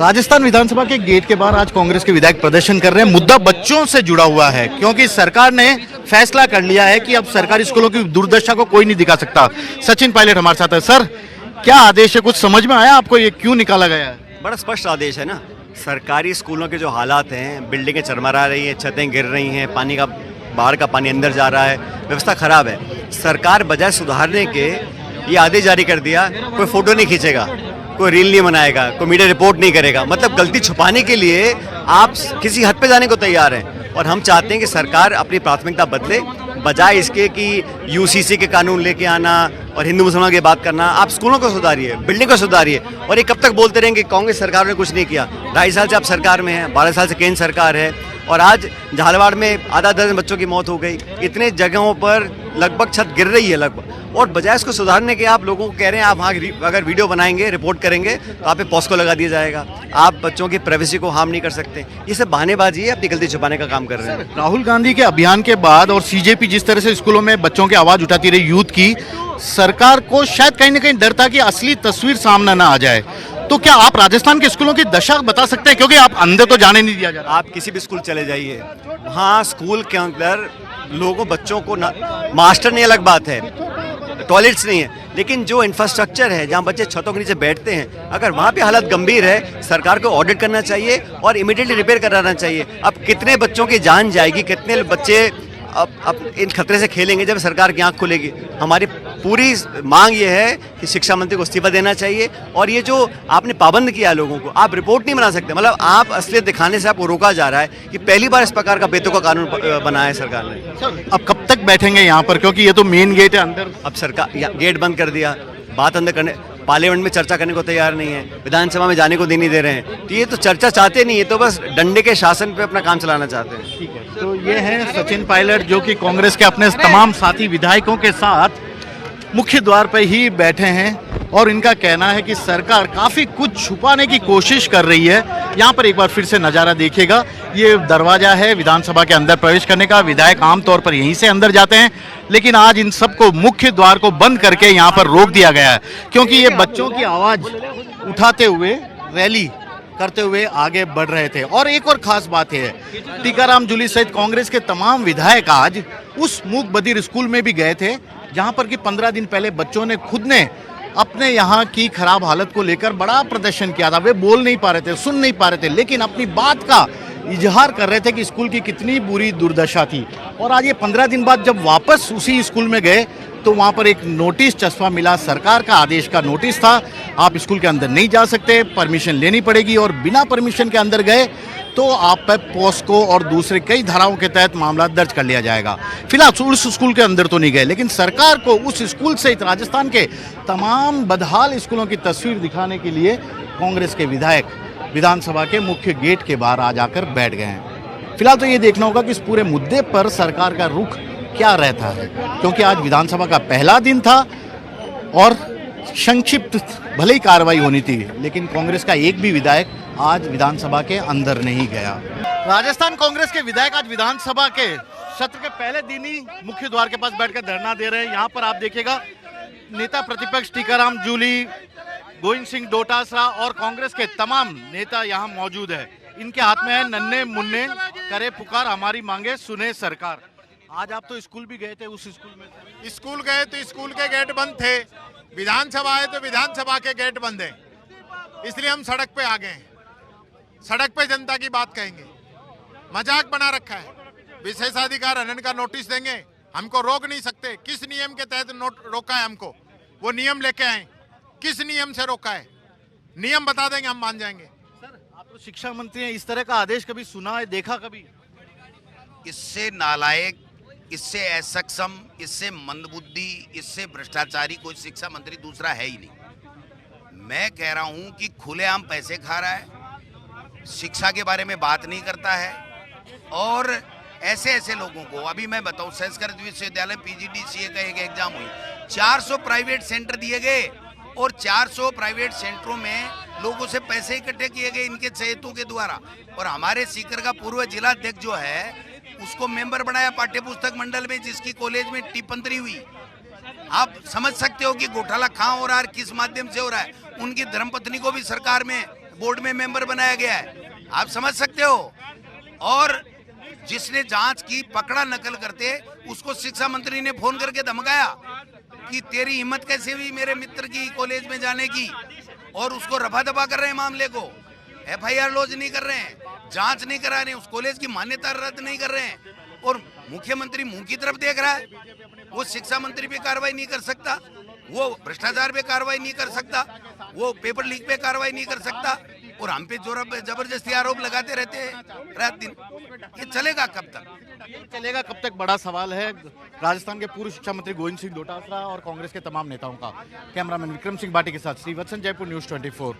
राजस्थान विधानसभा के गेट के बाहर आज कांग्रेस के विधायक प्रदर्शन कर रहे हैं। मुद्दा बच्चों से जुड़ा हुआ है, क्योंकि सरकार ने फैसला कर लिया है कि अब सरकारी स्कूलों की दुर्दशा को कोई नहीं दिखा सकता। सचिन पायलट हमारे साथ है। सर, क्या आदेश है, कुछ समझ में आया आपको, ये क्यों निकाला गया है? बड़ा स्पष्ट आदेश है ना। सरकारी स्कूलों के जो हालात हैं, बिल्डिंगें चरमरा रही हैं, छतें गिर रही हैं, पानी का बाहर का पानी अंदर जा रहा है, व्यवस्था खराब है। सरकार बजाय सुधारने के ये आदेश जारी कर दिया, कोई फोटो नहीं खींचेगा, कोई रील नहीं बनाएगा, कोई मीडिया रिपोर्ट नहीं करेगा। मतलब गलती छुपाने के लिए आप किसी हद पे जाने को तैयार हैं। और हम चाहते हैं कि सरकार अपनी प्राथमिकता बदले, बजाय इसके कि यूसीसी के कानून लेके आना और हिंदू मुसलमान की बात करना। आप स्कूलों को सुधारिए, बिल्डिंग को सुधारिए। और ये कब तक बोलते रहेंगे कांग्रेस सरकार ने कुछ नहीं किया? 2.5 साल से आप सरकार में हैं, 12 साल से केंद्र सरकार है, और आज झालावाड़ में आधा दर्जन बच्चों की मौत हो गई। इतने जगहों पर लगभग छत गिर रही है लगभग, और बजाय इसको सुधारने के आप लोगों को कह रहे हैं आप वहाँ अगर वीडियो बनाएंगे, रिपोर्ट करेंगे तो आप पे पॉस्को लगा दिया जाएगा। आप बच्चों की प्राइवेसी को हार्म नहीं कर सकते। ये सब बहानेबाजी है, अपनी गलती छुपाने का काम कर रहे हैं। राहुल गांधी के अभियान के बाद और सीजेपी जिस तरह से स्कूलों में बच्चों की आवाज उठाती रही, यूथ की, सरकार को शायद कहीं ना कहीं डर था कि असली तस्वीर सामने ना आ जाए। तो क्या आप राजस्थान के स्कूलों की दशा बता सकते हैं, क्योंकि आप अंदर तो जाने नहीं दिया जाता? आप किसी भी स्कूल चले जाइए, हाँ, स्कूल के अंदर लोगों बच्चों को मास्टर नहीं, अलग बात है, टॉयलेट्स नहीं है, लेकिन जो इंफ्रास्ट्रक्चर है जहाँ बच्चे छतों के नीचे बैठते हैं, अगर वहाँ पे हालत गंभीर है, सरकार को ऑडिट करना चाहिए और इमीडिएटली रिपेयर कराना चाहिए। अब कितने बच्चों की जान जाएगी, कितने बच्चे अब इन खतरे से खेलेंगे जब सरकार की आंख खुलेगी? हमारी पूरी मांग ये है कि शिक्षा मंत्री को इस्तीफा देना चाहिए। और ये जो आपने पाबंद किया लोगों को, आप रिपोर्ट नहीं बना सकते। मतलब आप असलियत दिखाने से आपको रोका जा रहा है कि पहली बार इस प्रकार का बेतुका कानून बनाया है सरकार ने। अब कब तक बैठेंगे यहाँ पर, क्योंकि ये तो मेन गेट है अंदर? अब सरकार गेट बंद कर दिया, बात अंदर करने, पार्लियामेंट में चर्चा करने को तैयार नहीं है, विधानसभा में जाने को नहीं दे रहे हैं। तो ये तो चर्चा चाहते नहीं है, तो बस डंडे के शासन पे अपना काम चलाना चाहते हैं। ठीक है, तो ये है सचिन पायलट, जो कि कांग्रेस के अपने तमाम साथी विधायकों के साथ मुख्य द्वार पर ही बैठे हैं, और इनका कहना है कि सरकार काफी कुछ छुपाने की कोशिश कर रही है। यहाँ पर एक बार फिर से नजारा देखिएगा, ये दरवाजा है विधानसभा के अंदर प्रवेश करने का। विधायक आमतौर पर यहीं से अंदर जाते हैं, लेकिन आज इन सबको मुख्य द्वार को बंद करके यहाँ पर रोक दिया गया है, क्योंकि ये बच्चों की आवाज उठाते हुए रैली करते हुए आगे बढ़ रहे थे। और एक और खास बात है, टीकाराम जूली सहित कांग्रेस के तमाम विधायक आज उस मूक बधिर स्कूल में भी गए थे, जहां पर कि 15 दिन पहले बच्चों ने खुद ने अपने यहाँ की खराब हालत को लेकर बड़ा प्रदर्शन किया था। वे बोल नहीं पा रहे थे, सुन नहीं पा रहे थे, लेकिन अपनी बात का इजहार कर रहे थे कि स्कूल की कितनी बुरी दुर्दशा थी। और आज ये 15 दिन बाद जब वापस उसी स्कूल में गए, तो वहाँ पर एक नोटिस चस्पा मिला, सरकार का आदेश का नोटिस था, आप स्कूल के अंदर नहीं जा सकते, परमिशन लेनी पड़ेगी, और बिना परमिशन के अंदर गए तो आप पर पॉस्को और दूसरे कई धाराओं के तहत मामला दर्ज कर लिया जाएगा। फिलहाल उस स्कूल के अंदर तो नहीं गए, लेकिन सरकार को उस स्कूल सहित राजस्थान के तमाम बदहाल स्कूलों की तस्वीर दिखाने के लिए कांग्रेस के विधायक विधानसभा के मुख्य गेट के बाहर आ जाकर बैठ गए हैं। फिलहाल तो ये देखना होगा कि इस पूरे मुद्दे पर सरकार का रुख क्या रहता है, क्योंकि आज विधानसभा का पहला दिन था और संक्षिप्त भले ही कार्रवाई होनी थी, लेकिन कांग्रेस का एक भी विधायक आज विधानसभा के अंदर नहीं गया। राजस्थान कांग्रेस के विधायक आज विधानसभा के सत्र के पहले दिन ही मुख्य द्वार के पास बैठकर धरना दे रहे हैं। यहाँ पर आप देखिएगा, नेता प्रतिपक्ष टीकाराम जूली, गोविंद सिंह डोटासरा और कांग्रेस के तमाम नेता यहाँ मौजूद है। इनके हाथ में है नन्हे मुन्ने, करे पुकार हमारी मांगे सुने सरकार। आज आप तो स्कूल भी गए थे, उस स्कूल में स्कूल गए तो स्कूल के गेट बंद थे, विधानसभा आए तो विधानसभा के गेट बंद है, इसलिए हम सड़क पे आ गए। सड़क पे जनता की बात कहेंगे, मजाक बना रखा है। विशेषाधिकार हनन का नोटिस देंगे, हमको रोक नहीं सकते। किस नियम के तहत रोका है हमको? वो नियम लेके आए, किस नियम से रोका है? नियम बता देंगे, हम मान जाएंगे। सर, आप तो शिक्षा मंत्री हैं, इस तरह का आदेश कभी सुना है, देखा कभी? इससे नालायक, इससे असक्षम, इससे मंदबुद्धि, इससे भ्रष्टाचारी कोई शिक्षा मंत्री दूसरा है ही नहीं। मैं कह रहा हूं कि खुलेआम पैसे खा रहा है, शिक्षा के बारे में बात नहीं करता है, और ऐसे ऐसे लोगों को, अभी मैं बताऊं, संस्कृत विश्वविद्यालय पीजीडीसीए का एक एग्जाम हुई, 400 प्राइवेट सेंटर दिए गए, और 400 प्राइवेट सेंटरों में लोगों से पैसे इकट्ठे किए गए इनके चहेतों के द्वारा। और हमारे सीकर का पूर्व जिला अध्यक्ष जो है, उसको मेंबर बनाया पाठ्य पुस्तक मंडल में, जिसकी कॉलेज में टिप्पणी हुई। आप समझ सकते हो कि घोटाला कहां हो रहा है, किस माध्यम से हो रहा है। उनकी धर्मपत्नी को भी सरकार में बोर्ड में मेंबर बनाया गया है, आप समझ सकते हो। और जिसने जांच की पकड़ा नकल करते, उसको शिक्षा मंत्री ने फोन करके धमकाया कि तेरी हिम्मत कैसे हुई मेरे मित्र की कॉलेज में जाने की, और उसको रफा दफा कर रहे हैं मामले को, FIR लॉन्च नहीं कर रहे हैं, जांच नहीं करा रहे हैं, उस कॉलेज की मान्यता रद्द नहीं कर रहे हैं, और मुख्यमंत्री मुंह की तरफ देख रहा है। वो शिक्षा मंत्री पे कार्रवाई नहीं कर सकता, वो भ्रष्टाचार पे कार्रवाई नहीं कर सकता, वो पेपर लीक पे कार्रवाई नहीं कर सकता, और हम पे जबरदस्ती आरोप लगाते रहते हैं रात दिन। ये चलेगा कब तक? ये चलेगा कब तक, बड़ा सवाल है राजस्थान के पूर्व शिक्षा मंत्री गोविंद सिंह डोटासरा और कांग्रेस के तमाम नेताओं का। कैमरामैन विक्रम सिंह बाटी के साथ श्रीवत्सन, जयपुर न्यूज़ 24।